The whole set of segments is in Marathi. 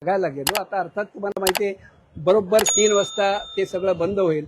बघायला गेलो. आता अर्थात तुम्हाला माहिती आहे बरोबर 3 वाजता ते सगळं बंद होईल.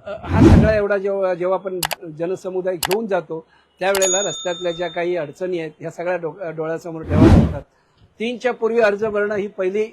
हा सगळा एवढा जेव्हा आपण जनसमुदाय घेऊन जातो त्यावेळेला रस्त्यातल्या ज्या काही अडचणी आहेत ह्या सगळ्या डोळ्यासमोर ठेवाव्या लागतात. 3च्या पूर्वी अर्ज भरणं ही पहिली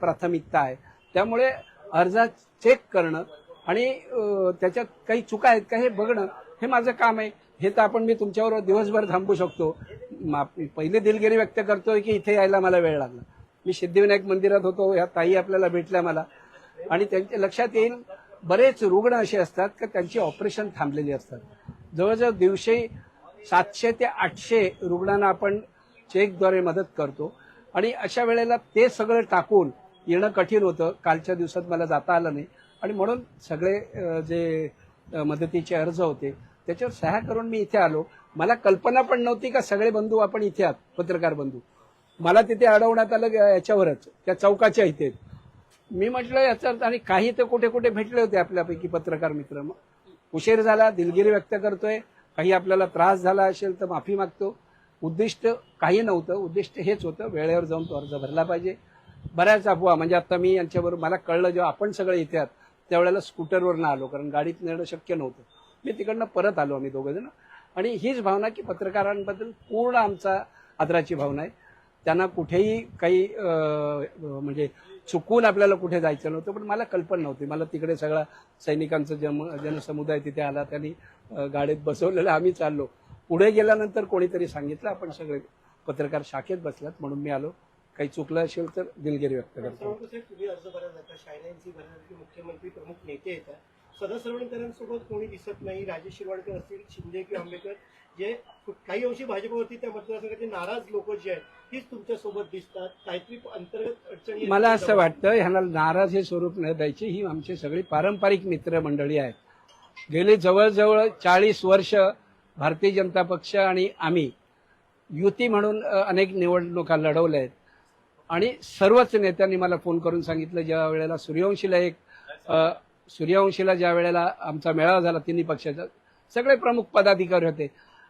प्राथमिकता आहे. त्यामुळे अर्ज चेक करणं आणि त्याच्यात काही चुका आहेत का हे बघणं हे माझं काम आहे. हे तर मी तुमच्यावर दिवसभर थांबू शकतो. पहिले दिलगिरी व्यक्त करतोय की इथे यायला मला वेळ लागला. मी सिद्धिविनायक मंदिरात होतो, ह्या ताई आपल्याला भेटल्या मला आणि त्यांच्या लक्षात येईल बरेच रुग्ण असे असतात की त्यांची ऑपरेशन थांबलेली असतात. जवळजवळ दिवशी 700 ते 800 रुग्णांना आपण चेकद्वारे मदत करतो आणि अशा वेळेला ते सगळं टाकून येणं कठीण होतं. कालच्या दिवसात मला जाता आलं नाही आणि म्हणून सगळे जे मदतीचे अर्ज होते त्याच्यावर सह्या करून मी इथे आलो. मला कल्पना पण नव्हती का सगळे बंधू आपण इथे आहात, पत्रकार बंधू. मला तिथे अडवण्यात आलं याच्यावरच, त्या चौकाच्या इथे. मी म्हटलं याचा अर्थ, आणि काही तर कुठे कुठे भेटले होते आपल्यापैकी पत्रकार मित्र. उशीर झाला, दिलगिरी व्यक्त करतोय. काही आपल्याला त्रास झाला असेल तर माफी मागतो. उद्दिष्ट काही नव्हतं, उद्दिष्ट हेच होतं वेळेवर जाऊन तो अर्ज भरला पाहिजे. बऱ्याच अफवा म्हणजे आता मी यांच्याबरोबर मला कळलं जेव्हा आपण सगळे इथे आहात त्यावेळेला स्कूटरवरनं आलो, कारण गाडीत नेणं शक्य नव्हतं. मी तिकडनं परत आलो आम्ही दोघं जण. आणि हीच भावना की पत्रकारांबद्दल पूर्ण आमचा आदराची भावना आहे. त्यांना कुठेही काही म्हणजे चुकून आपल्याला कुठे जायचं नव्हतं, पण मला कल्पना नव्हती. मला तिकडे सगळा सैनिकांचा जनसमुदाय तिथे आला, त्यांनी गाडीत बसवलेलं, आम्ही चाललो. पुढे गेल्यानंतर कोणीतरी सांगितलं आपण सगळे पत्रकार शाखेत बसलात म्हणून मी आलो. काही चुकलं असेल तर दिलगिरी व्यक्त करतो. तुम्ही अर्ज भरायला जाता, शाळांची भरण्यासाठी मुख्यमंत्री प्रमुख नेते येतात, सदस्यवरणकरांसोबत कोणी दिसत नाही. राजेश शिरवाडकर असतील, शिंदे किंवा आंबेडकर, जे काही अंशी भाजपवरती त्या मतदारसंघाचे नाराज लोक जे आहेत तीच तुमच्यासोबत दिसतात. काहीतरी अंतर्गत अडचणी. मला असं वाटतं ह्यांना नाराज हे स्वरूप न द्यायची. ही आमची सगळी पारंपरिक मित्रमंडळी आहेत. गेली जवळजवळ 40 वर्ष भारतीय जनता पक्ष आणि आम्ही युती म्हणून अनेक निवडणुका लढवल्या आहेत आणि सर्वच नेत्यांनी मला फोन करून सांगितलं, ज्या वेळेला सूर्यवंशीला ज्या वेळेला आमचा मेळावा झाला तिन्ही पक्षाचा, सगळे प्रमुख पदाधिकारी होते.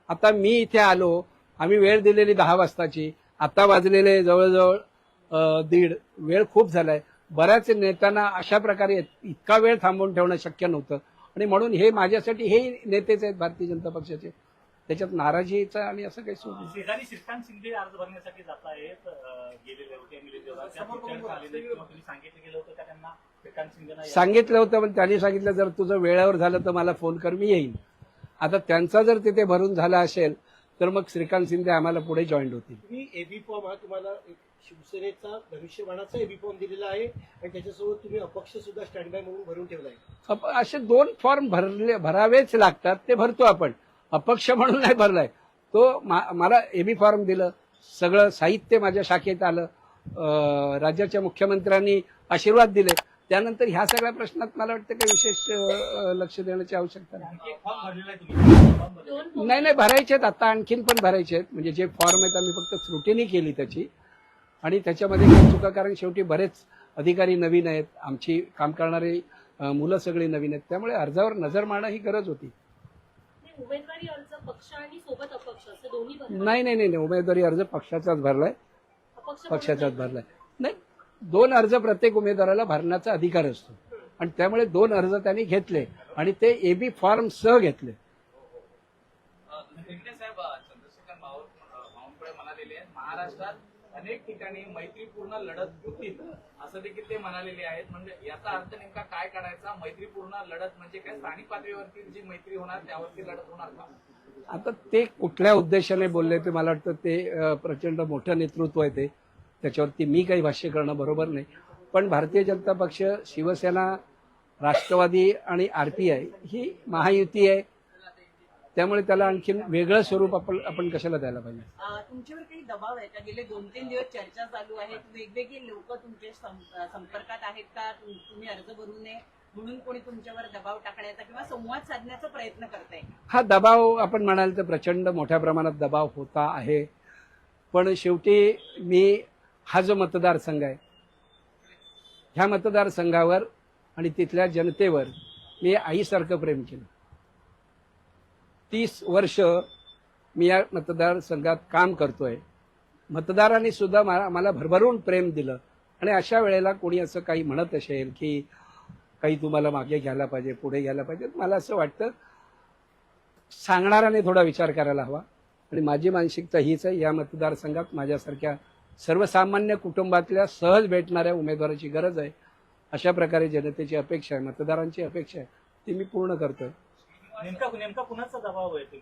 आता मी इथे आलो, आम्ही वेळ दिलेली 10 वाजताची, आता वाजलेले जवळजवळ 1:30. वेळ खूप झालाय. बऱ्याच नेत्यांना अशा प्रकारे इतका वेळ थांबवून ठेवणं शक्य नव्हतं आणि म्हणून हे माझ्यासाठी हे नेतेच आहेत भारतीय जनता पक्षाचे. त्याच्यात नाराजीचा आणि असं काही सुरू नाही. शेजारी श्रीकांत शिंदे अर्ज भरण्यासाठी जात आहेत, गेलेले होते. सांगितलं होतं, पण त्यांनी सांगितलं जर तुझं वेळेवर झालं तर मला फोन कर, मी येईन. आता त्यांचा जर तिथे भरून झाला असेल तर मग श्रीकांत शिंदे आम्हाला पुढे जॉईंट होतील. तुम्ही एबी फॉर्म हा तुम्हाला शिवसेनेचा भविष्यवाणाचा एबी फॉर्म दिलेला आहे आणि त्याच्यासोबत तुम्ही अपक्ष सुद्धा स्टँड बाय म्हणून भरून ठेवला आहे. असे 2 फॉर्म भरावेच लागतात, ते भरतो आपण. अपक्ष म्हणून नाही भरलाय तो. मला एबी फॉर्म दिलं, सगळं साहित्य माझ्या शाखेत आलं, राज्याच्या मुख्यमंत्र्यांनी आशीर्वाद दिले. त्यानंतर ह्या सगळ्या प्रश्नात मला वाटतं काही विशेष लक्ष देण्याची आवश्यकता नाही. भरायचे आहेत आता, आणखीन पण भरायचे आहेत. म्हणजे जे फॉर्म आहेत आम्ही फक्त त्रुटीने केली त्याची आणि त्याच्यामध्ये काही चुका, कारण शेवटी बरेच अधिकारी नवीन आहेत, आमची काम करणारी मुलं सगळी नवीन आहेत. त्यामुळे अर्जावर नजर मारणं ही गरज होती. उमेदवारी अर्ज पक्ष आणि सोबत अपक्ष असं दोन्ही नाही. उमेदवारी अर्ज पक्षाचाच भरलाय, पक्षाचाच भरलाय. नाही, 2 अर्ज प्रत्येक उमेदवाराला भरण्याचा अधिकार असतो आणि त्यामुळे 2 अर्ज त्यांनी घेतले आणि ते एबी फॉर्म सह घेतले. चंद्रशेखर बावनकुळे म्हणालेले आहेत महाराष्ट्रात अनेक ठिकाणी मैत्रीपूर्ण लढत होतील असं देखील ते म्हणालेले आहेत. म्हणजे याचा अर्थ नेमका काय काढायचा? मैत्रीपूर्ण लढत म्हणजे काय? स्थानिक पातळीवरती जी मैत्री होणार त्यावरती लढत होणार का? आता ते कुठल्या उद्देशाने बोलले ते मला वाटतं ते प्रचंड मोठं नेतृत्व आहे, ते त्याच्यावरती मी काही भाष्य करणं बरोबर नाही. पण भारतीय जनता पक्ष, शिवसेना, राष्ट्रवादी आणि RPI ही महायुती आहे, त्यामुळे त्याला आणखीन वेगळं स्वरूप आपण कशाला द्यायला पाहिजे. तुमच्यावर काही दबाव आहे का? गेले 2-3 दिवस चर्चा चालू आहे, वेगवेगळी लोक तुमच्या संपर्कात आहेत का? तुम्ही अर्ज भरू नये म्हणून कोणी तुमच्यावर दबाव टाकण्याचा किंवा संवाद साधण्याचा प्रयत्न करताय? हा दबाव आपण म्हणाल तर प्रचंड मोठ्या प्रमाणात दबाव होता आहे. पण शेवटी मी हा जो मतदारसंघ आहे, ह्या मतदारसंघावर आणि तिथल्या जनतेवर मी आईसारखं प्रेम केलं. 30 वर्ष मी या मतदारसंघात काम करतोय मतदारांनी सुद्धा मला भरभरून प्रेम दिलं आणि अशा वेळेला कोणी असं काही म्हणत असेल की काही तुम्हाला मागे घ्यायला पाहिजे, पुढे घ्यायला पाहिजे, मला असं वाटतं सांगणाऱ्याने थोडा विचार करायला हवा. आणि माझी मानसिकता हीच आहे, या मतदारसंघात माझ्यासारख्या सर्वसामान्य कुटुंबातल्या सहज भेटणाऱ्या उमेदवाराची गरज आहे. अशा प्रकारे जनतेची अपेक्षा आहे, मतदारांची अपेक्षा आहे, ती मी पूर्ण करतोय. नेमका कुणाचा दबाव आहे?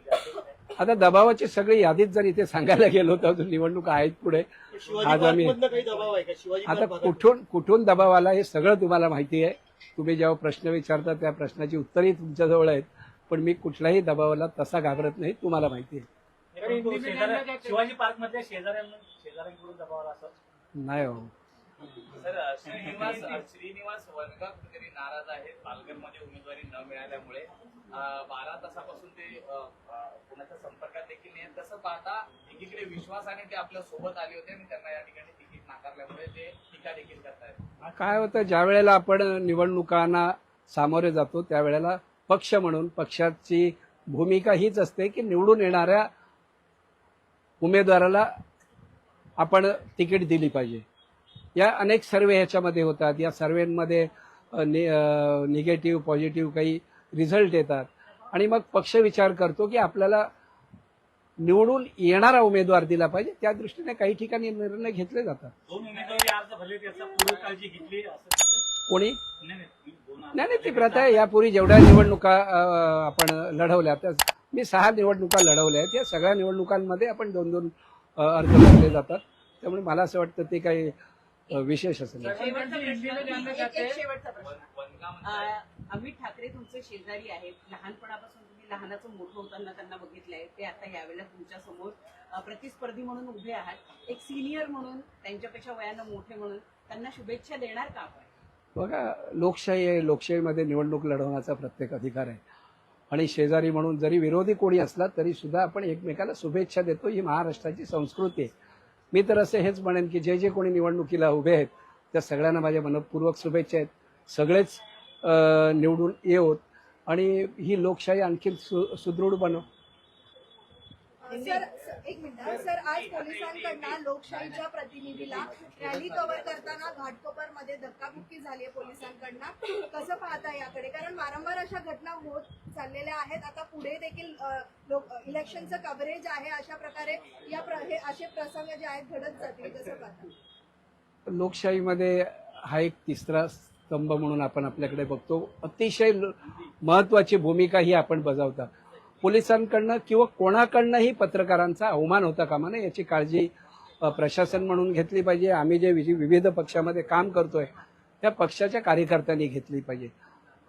आता दबावाची सगळी यादीच जर इथे सांगायला गेलो तर अजून निवडणुका आहेत पुढे. शिवाजी आज आम्ही पार्कमधनं काही दबाव आहे का? शिवाजी आता पार्क भागात? कुठून दबाव आला हे सगळं तुम्हाला माहिती आहे. तुम्ही जेव्हा प्रश्न विचारता त्या प्रश्नाची उत्तरही तुमच्याजवळ आहेत, पण मी कुठल्याही दबावाला तसा घाबरत नाही, तुम्हाला माहिती आहे. शिवाजी पार्क मधल्या शेजाऱ्यांकडून दबाव आला असं नाही हो, सर, श्रीनिवास वनगा कुठेतरी नाराज आहेत पालघरमध्ये उमेदवारी न मिळाल्यामुळे. 12 तासापासून ते कोणाच्या संपर्कात देखील नाही. तसं पाहता एकीकडे विश्वासाने ते आपल्या सोबत आले होते आणि त्यांना या ठिकाणी तिकीट नाकारल्यामुळे ते टीका देखील करतायत. काय होतं, ज्या वेळेला आपण निवडणुकांना सामोरे जातो त्यावेळेला पक्ष म्हणून पक्षाची भूमिका हीच असते की निवडून येणाऱ्या उमेदवाराला आपण तिकीट दिली पाहिजे. या अनेक सर्वे ह्याच्यामध्ये होतात, या सर्वेमध्ये निगेटिव्ह पॉझिटिव्ह काही रिझल्ट येतात आणि मग पक्ष विचार करतो की आपल्याला निवडून येणारा उमेदवार दिला पाहिजे. त्या दृष्टीने काही ठिकाणी निर्णय घेतले जातात. 2 उमेदवारी अर्ज भरले, त्याचा पूर्व काळजी घेतली असं कोणी नाही नाही, ती प्रथा आहे. यापूर्वी जेवढ्या निवडणुका आपण लढवल्या, त्या मी 6 निवडणुका लढवल्या आहेत. या सगळ्या निवडणुकांमध्ये आपण 2-2 अर्ज भरले जातात. त्यामुळे मला असं वाटतं ते काही विशेष असेल. शेवटचा प्रश्न, एक शेवटचा प्रश्न. वनगा म्हणताय अमित ठाकरे तुमचे शेजारी आहेत. लहानपणापासून तुम्ही लहानाचं मोठं होताना त्यांना बघितलंय. ते आता यावेळेला तुमच्या समोर प्रतिस्पर्धी म्हणून उभे आहात. एक सिनियर म्हणून, त्यांच्यापेक्षा वयानं मोठे म्हणून त्यांना शुभेच्छा देणार का आपण? बघा, लोकशाही आहे, लोकशाहीमध्ये निवडणूक लढवण्याचा प्रत्येक अधिकार आहे आणि शेजारी म्हणून जरी विरोधी कोणी असला तरी सुद्धा आपण एकमेकाला शुभेच्छा देतो. ही महाराष्ट्राची संस्कृती आहे. मी तर असं हेच म्हणेन की जे कोणी निवडणुकीला उभे आहेत त्या सगळ्यांना माझ्या मनपूर्वक शुभेच्छा आहेत. सगळेच निवडून येऊत आणि ही लोकशाही आणखी सुदृढ बनव. सर, एक मिनिट सर, आज पोलिसांकडनं लोकशाहीच्या प्रतिनिधीला रॅली कव्हर करताना घाटकोपरमध्ये धक्काबुक्की झाली आहे पोलिसांकडनं. कसं पाहता याकडे? कारण वारंवार अशा घटना होत चाललेल्या आहेत. आता पुढे देखील इलेक्शनचं कव्हरेज आहे, अशा प्रकारे हे असे प्रसंग जे आहेत घडत जातील. कसं पाहता? लोकशाहीमध्ये हा एक तिसरा स्तंभ म्हणून आपण आपल्याकडे बघतो. अतिशय महत्वाची भूमिका ही आपण बजावता. पोलिसांकडनं किंवा कोणाकडनंही पत्रकारांचा अवमान होता कामा नये, याची काळजी प्रशासन म्हणून घेतली पाहिजे. आम्ही जे विविध पक्षामध्ये काम करतोय त्या पक्षाच्या कार्यकर्त्यांनी घेतली पाहिजे.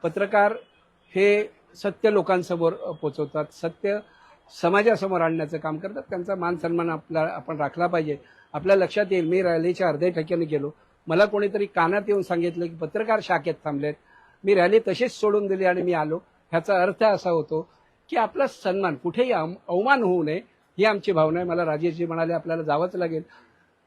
पत्रकार हे सत्य लोकांसमोर पोचवतात, सत्य समाजासमोर आणण्याचं काम करतात. त्यांचा मान सन्मान आपण राखला पाहिजे. आपल्या लक्षात येईल, मी रॅलीच्या अर्ध्या ठिकाणी गेलो, मला कोणीतरी कानात येऊन सांगितलं की पत्रकार शाखेत थांबलेत. मी रॅली तशीच सोडून दिली आणि मी आलो. ह्याचा अर्थ असा होतो की आपला सन्मान, कुठेही अवमान होऊ नये, ही आमची भावना आहे. मला राजेशजी म्हणाले आपल्याला जावंच लागेल.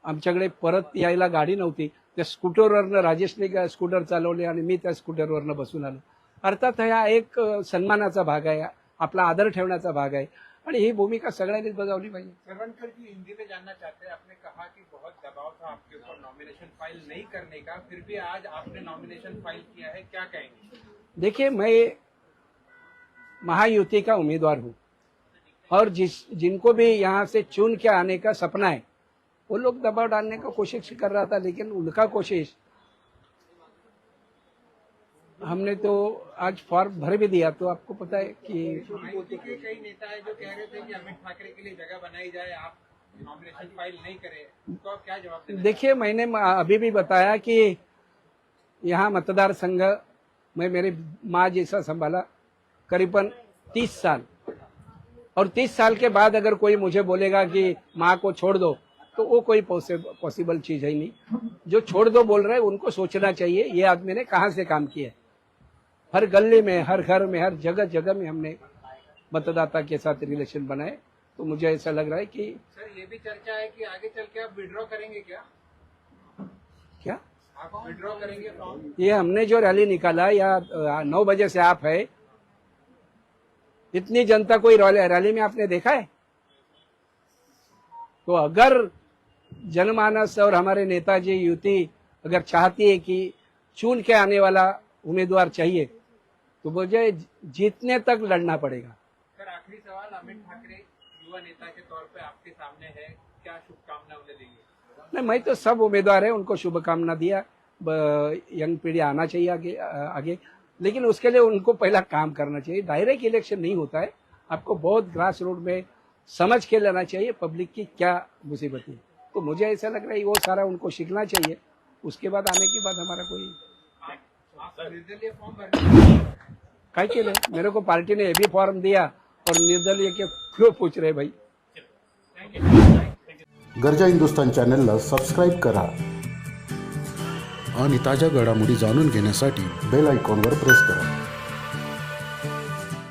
आमच्याकडे परत यायला गाडी नव्हती, त्या स्कूटरवरनं राजेशने स्कूटर चालवले आणि मी त्या स्कूटरवरनं बसून आलो. अर्थात हा एक सन्मानाचा भाग आहे, आपला आदर ठेवण्याचा भाग आहे आणि ही भूमिका सगळ्यांनीच बजावली पाहिजे. सरवनकर जी हिंदी में जानना चाहते हैं, आपने कहा कि बहुत दबाव था आपके ऊपर नॉमिनेशन फाइल नहीं करने का, फिर भी आज आपने नॉमिनेशन फाइल किया है, क्या कहेंगे? देखिए, मैं महायुति का उम्मीदवार हूं और जिनको भी यहाँ से चुन के आने का सपना है वो लोग दबाव डालने का कोशिश कर रहा था, लेकिन उनका कोशिश हमने तो आज फॉर्म भर भी दिया. तो आपको पता है कि महायुति के कई नेता है जो कह रहे थे कि अमित ठाकरे के लिए जगह बनाई जाए, आप नॉमिनेशन फाइल नहीं करें, उनको आप क्या जवाब देना? देखिए, मैंने अभी भी बताया कि यहाँ मतदार संघ मैं मेरी माँ जैसा संभाला करीबन 30 साल, और 30 साल के बाद अगर कोई मुझे बोलेगा कि माँ को छोड़ दो तो वो कोई पॉसिबल चीज है नहीं. जो छोड़ दो बोल रहे हैं उनको सोचना चाहिए ये आदमी ने कहाँ से काम किया है. हर गली में, हर घर में, हर जगह जगह में हमने मतदाता के साथ रिलेशन बनाए. तो मुझे ऐसा लग रहा है कि सर, ये भी चर्चा है कि आगे चल के आप विड्रॉ करेंगे क्या? क्या आप विड्रॉ करेंगे फॉर्म? ये हमने जो रैली निकाला या 9 बजे से आप है, इतनी जनता कोई रैली में आपने देखा है? तो अगर जनमानस और हमारे नेताजी युति अगर चाहती है कि चुन के आने वाला उम्मीदवार चाहिए तो मुझे जीतने तक लड़ना पड़ेगा। सर आखिरी सवाल, अमित ठाकरे युवा नेता के तौर पे आपके सामने है, क्या शुभकामना उन्हें देंगे? नहीं, मैं तो सब उम्मीदवार है उनको शुभकामना दिया। यंग पीढ़ी आना चाहिए आगे, लेकिन उसके लिए उनको पहला काम करना चाहिए। डायरेक्ट इलेक्शन नहीं होता है, आपको बहुत ग्रास रूट में समझ के लेना चाहिए पब्लिक की क्या मुसीबत है। तो मुझे ऐसा लग रहा है वो सारा उनको सीखना चाहिए। उसके बाद आने के बाद हमारा कोई आप निर्दलीय फॉर्म भरने काय केलं, मेरे को पार्टी ने ये भी फॉर्म दिया और निर्दलीय के क्यों पूछ रहे भाई। गरजा हिंदुस्तान चॅनलला सबस्क्राईब करा आणि ताज्या घडामोडी जाणून घेण्यासाठी बेल आयकॉनवर प्रेस करा।